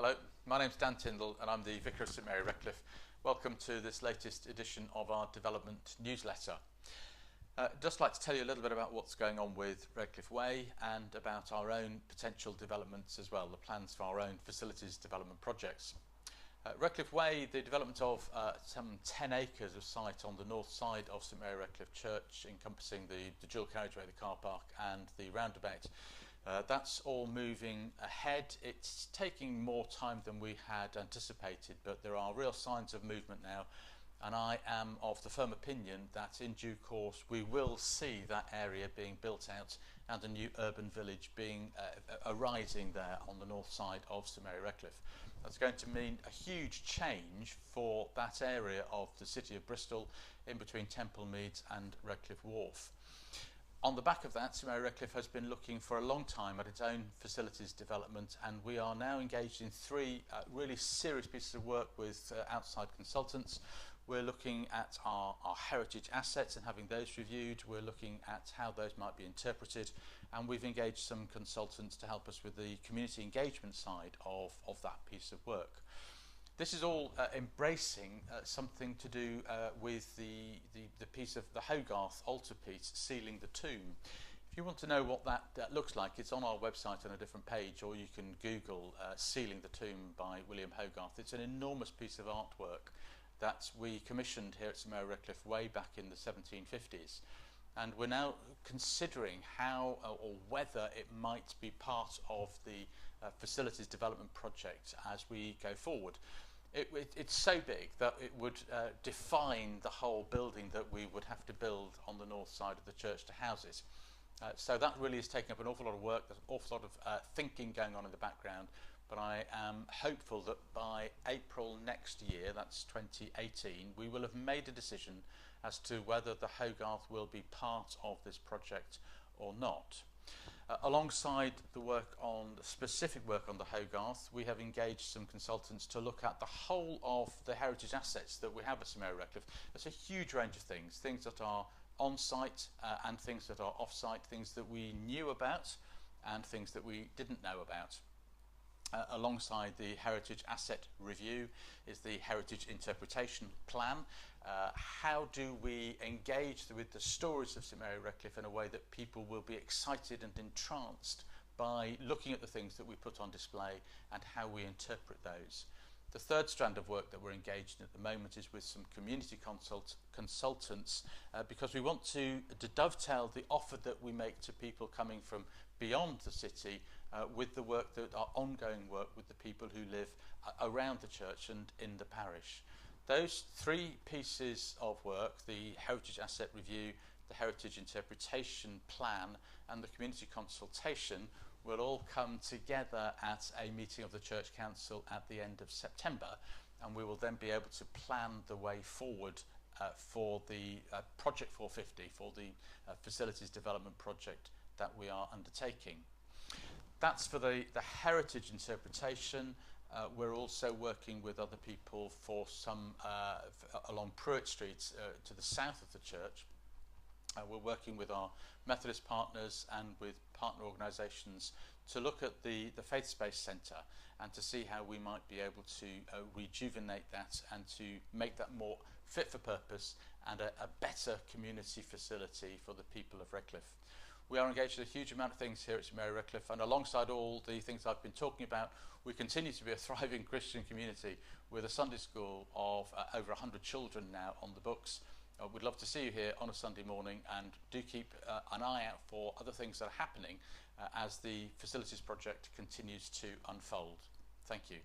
Hello, my name's Dan Tyndall and I'm the Vicar of St Mary Redcliffe. Welcome to this latest edition of our development newsletter. Just like to tell you a little bit about what's going on with Redcliffe Way and about our own potential developments as well, the plans for our own facilities development projects. Redcliffe Way, the development of some 10 acres of site on the north side of St Mary Redcliffe Church, encompassing the dual carriageway, the car park and the roundabout. That's all moving ahead. It's taking more time than we had anticipated, but there are real signs of movement now, and I am of the firm opinion that in due course we will see that area being built out and a new urban village being arising there on the north side of St Mary Redcliffe. That's going to mean a huge change for that area of the city of Bristol in between Temple Meads and Redcliffe Wharf. On the back of that, St Mary Redcliffe has been looking for a long time at its own facilities development, and we are now engaged in three really serious pieces of work with outside consultants. We're looking at our heritage assets and having those reviewed. We're looking at how those might be interpreted, and we've engaged some consultants to help us with the community engagement side of that piece of work. This is all embracing something to do with the piece of the Hogarth altarpiece sealing the tomb. If you want to know what that looks like, it's on our website on a different page, or you can Google Sealing the Tomb by William Hogarth. It's an enormous piece of artwork that we commissioned here at St Mary Redcliffe way back in the 1750s. And we're now considering how or whether it might be part of the facilities development project as we go forward. It's so big that it would define the whole building that we would have to build on the north side of the church to house it. So that really is taking up an awful lot of work. There's an awful lot of thinking going on in the background, but I am hopeful that by April next year, that's 2018, we will have made a decision as to whether the Hogarth will be part of this project or not. Alongside the specific work on the Hogarth, we have engaged some consultants to look at the whole of the heritage assets that we have at St Mary Redcliffe. There's a huge range of things that are on-site and things that are off-site, things that we knew about and things that we didn't know about. Alongside the heritage asset review is the heritage interpretation plan. How do we engage with the stories of St Mary Redcliffe in a way that people will be excited and entranced by looking at the things that we put on display and how we interpret those? The third strand of work that we're engaged in at the moment is with some community consultants because we want to dovetail the offer that we make to people coming from beyond the city with the work that our ongoing work with the people who live around the church and in the parish. Those three pieces of work, the heritage asset review, the heritage interpretation plan and the community consultation, will all come together at a meeting of the Church Council at the end of September, and we will then be able to plan the way forward for the Project 450, for the facilities development project that we are undertaking. That's for the heritage interpretation. We're also working with other people for some along Pruitt Street to the south of the church. We're working with our Methodist partners and with partner organisations to look at the Faith Space Centre and to see how we might be able to rejuvenate that and to make that more fit for purpose and a better community facility for the people of Redcliffe. We are engaged in a huge amount of things here at St Mary Redcliffe, and alongside all the things I've been talking about, we continue to be a thriving Christian community with a Sunday school of over 100 children now on the books. We'd love to see you here on a Sunday morning, and do keep an eye out for other things that are happening as the facilities project continues to unfold. Thank you.